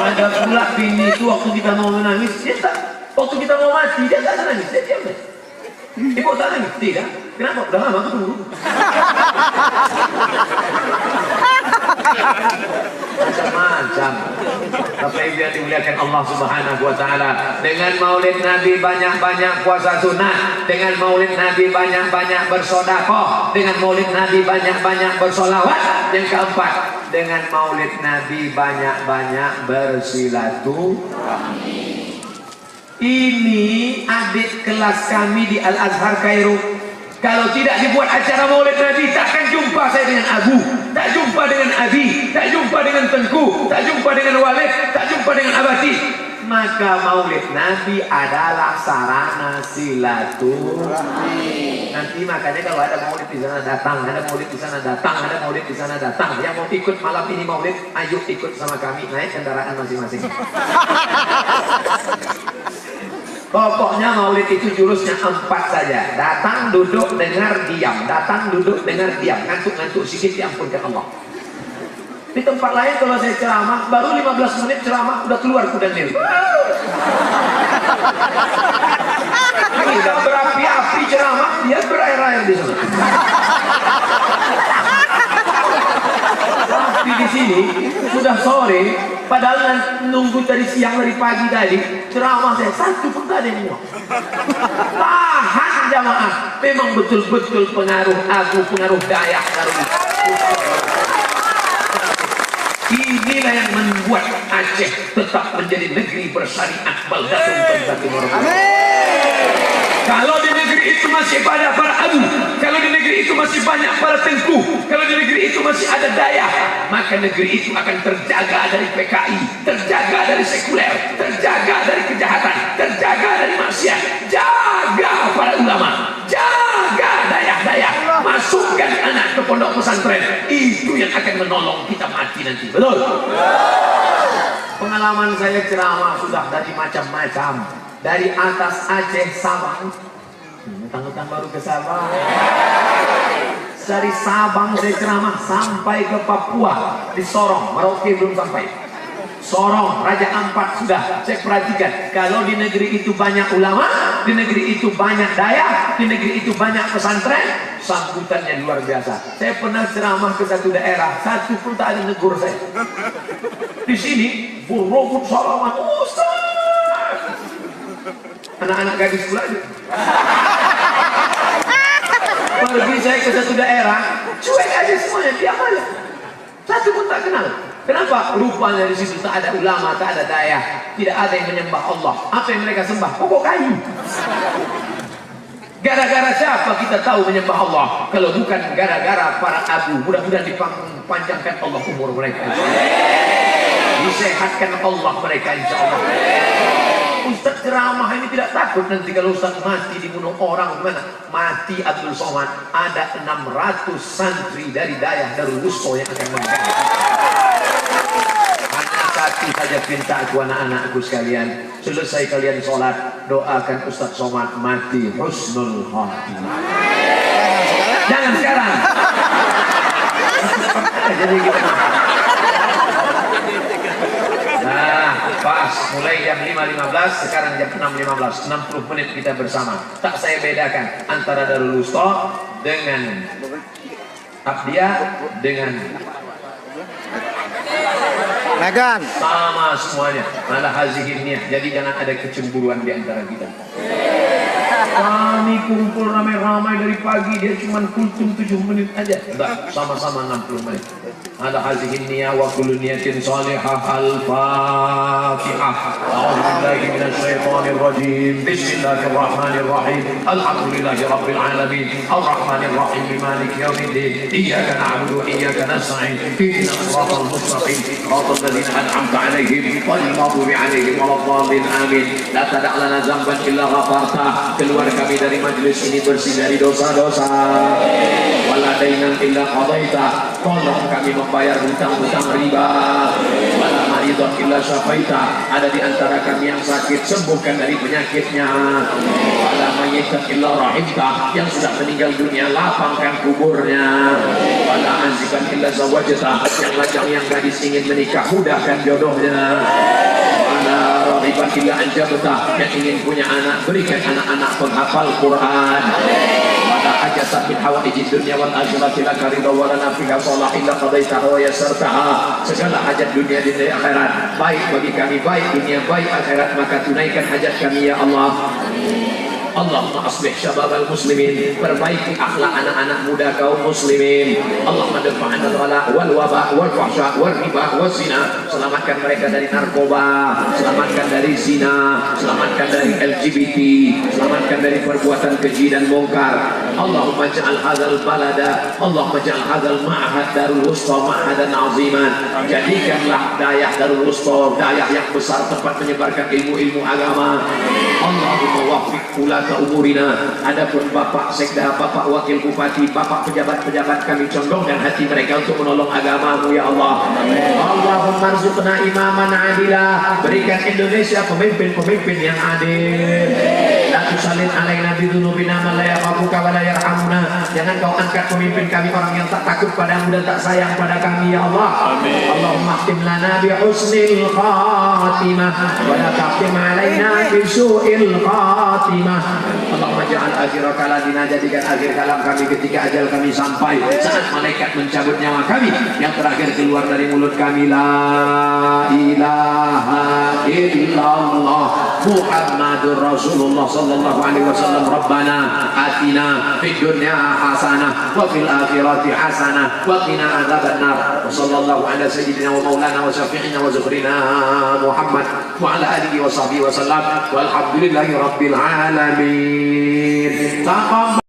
Ada pula bini itu waktu kita mau menangis, dia tak. Waktu kita mau mati dia tak nangis, dia diam. Ibu tak nangis, tidak. Kenapa? Udah lama aku tunggu. Macam-macam. Bapak Ibu yang dimuliakan Allah Subhanahu wa taala, dengan maulid Nabi banyak-banyak puasa sunnah, dengan maulid Nabi banyak-banyak bersedekah, dengan maulid Nabi banyak-banyak bersolawat. Yang keempat, dengan maulid Nabi banyak-banyak bersilaturahmi. Ini adik kelas kami di Al-Azhar Kairo. Kalau tidak dibuat acara maulid Nabi, takkan jumpa saya dengan Abu, tak jumpa dengan Abi, tak jumpa dengan Tengku, tak jumpa dengan Walid, tak jumpa dengan Abati. Maka maulid Nabi adalah sarana silaturahmi. Nanti makanya kalau ada maulid di sana datang, ada maulid di sana datang, ada maulid di sana datang. Yang mau ikut malam ini maulid, ayo ikut sama kami, naik kendaraan masing-masing. Pokoknya maulid itu jurusnya 4 saja. Datang, duduk, dengar, diam. Datang, duduk, dengar, diam. Ngantuk-ngantuk sedikit diampunkan Allah. Di tempat lain kalau saya ceramah, baru 15 menit ceramah udah keluar kuda nil. Kita berapi-api ceramah, dia berair-air di sana. Tapi di sini sudah sore, padahal nunggu dari siang, dari pagi tadi ceramah saya satu pun tak ada yang muak. Tahan jamaah, memang betul-betul pengaruh Abu, pengaruh Dayak, pengaruh inilah yang membuat Aceh tetap menjadi negeri bersyariat. Baldatun tayyibatun. Amin. itu masih banyak para abu, kalau di negeri itu masih banyak para tengku, kalau di negeri itu masih ada daya, maka negeri itu akan terjaga dari PKI, terjaga dari sekuler, terjaga dari kejahatan, terjaga dari maksiat. Jaga para ulama, jaga daya-daya, masukkan anak ke pondok pesantren, itu yang akan menolong kita mati nanti. Betul? Pengalaman saya ceramah sudah dari macam-macam, dari atas Aceh, Sabang, tentang baru ke Sabang, dari Sabang saya ceramah sampai ke Papua, di Sorong, Merauke belum sampai. Sorong, Raja Ampat sudah saya perhatikan. Kalau di negeri itu banyak ulama, di negeri itu banyak daya, di negeri itu banyak pesantren, sambutannya luar biasa. Saya pernah ceramah ke satu daerah, satu pun tak ada negur saya. Di sini berebut salaman, Ustaz. Anak-anak gadis pula aja. Pergi saya ke satu daerah, cuek aja semuanya, diam aja. Satu pun tak kenal. Kenapa? Rupanya di situ tak ada ulama, tak ada daya, tidak ada yang menyembah Allah. Apa yang mereka sembah? Pokok kayu. Gara-gara siapa kita tahu menyembah Allah? Kalau bukan gara-gara para abu. Mudah-mudahan dipanjangkan Allah umur mereka, disehatkan Allah mereka, insya Allah. Ustaz ceramah ini tidak takut nanti kalau Ustaz mati dibunuh orang. Mana? Mati Abdul Somad, ada 600 santri dari Dayah Darul Wusta yang akan mengganti. Satu saja pinta aku anak-anakku sekalian, selesai kalian sholat, doakan Ustaz Somad mati husnul khatimah. Jangan sekarang. Jadi kita pas mulai jam 5.15, sekarang jam 6.15, 60 menit kita bersama. Tak saya bedakan antara Darul Wusta dengan Abdiyah dengan Nagan. sama semuanya. Malah hazihin niat. Jadi jangan ada kecemburuan di antara kita. Kami kumpul ramai-ramai dari pagi, dia cuma kultum 7 menit aja. Enggak, sama-sama 60 menit. Ala hazihin niyah wa kullu niyatin salihah. Al-Fatihah. A'udzubillahi minasyaitonir rajim. Bismillahirrahmanirrahim. Alhamdulillahi rabbil alamin. Arrahmanir rahim. Maliki yaumiddin. Iyyaka na'budu wa iyyaka nasta'in. Ihdinas siratal mustaqim. Siratal ladzina an'amta 'alaihim ghairil maghdubi 'alaihim waladdallin. Amin. La tada' lana dzamban illa ghafartah. Keluar kami dari majelis ini bersih dari dosa-dosa. Wala dainan illa qadaita. Tolong kami membayar hutang-hutang riba. Wala maridhan illa syafaita. Ada di antara kami yang sakit, sembuhkan dari penyakitnya. Wala mayyitan illa rahimta. Yang sudah meninggal dunia, lapangkan kuburnya. Wala anziban illa zawajta. Yang lajang yang gadis ingin menikah, mudahkan jodohnya. Rahiban illa anjabta. Yang ingin punya anak, berikan anak-anak penghafal Quran. Wala hajatan min hawaijid dunya wal akhirati laka ridha wa lana fiha shalah illa qadaitaha wa yassartaha. Segala hajat dunia di akhirat, baik bagi kami, baik dunia, baik akhirat, maka tunaikan hajat kami ya Allah. Allahumma aslih syababal muslimin, perbaiki akhlak anak-anak muda kaum muslimin. Allahumma dafa'an al-ghala wal waba wal fahsya wal riba wal zina. Selamatkan mereka dari narkoba, selamatkan dari zina, selamatkan dari LGBT, selamatkan dari perbuatan keji dan mungkar. Allahumma ja'al hadzal balada, Allahumma ja'al hadzal ma'had Darul Wusta ma'hadan 'aziman. Jadikanlah Dayah Darul Wusta dayah yang besar, tempat menyebarkan ilmu-ilmu agama. Allahumma waffiq ulata umurina. Adapun Bapak Sekda, Bapak Wakil Bupati, Bapak pejabat-pejabat, kami condongkan hati mereka untuk menolong agamamu ya Allah. Allahumma rzuqna imaman adila. Berikan Indonesia pemimpin-pemimpin yang adil. La tusallit alaina bidunubina man la yakhafuka wa la yarhamuna. Jangan kau angkat pemimpin kami orang yang tak takut padamu dan tak sayang pada kami ya Allah. Amin. Allahumma khtim lana bi husnil khatimah wa la taqtim alaina bi su'il khatimah. Allahumma ja'al akhir kalamina, jadikan akhir kalam kami ketika ajal kami sampai, saat malaikat mencabut nyawa kami, yang terakhir keluar dari mulut kami, la ilaha illallah Muhammadur Rasulullah sallallahu alaihi wasallam. Rabbana atina fid dunya hasanah wa fil akhirati hasanah wa qina adzabannar. Wa sallallahu ala sayyidina wa maulana wa syafi'ina wa zukrina Muhammad wa ala alihi wa sahbihi wa sallam. Walhamdulillahi rabbil alamin.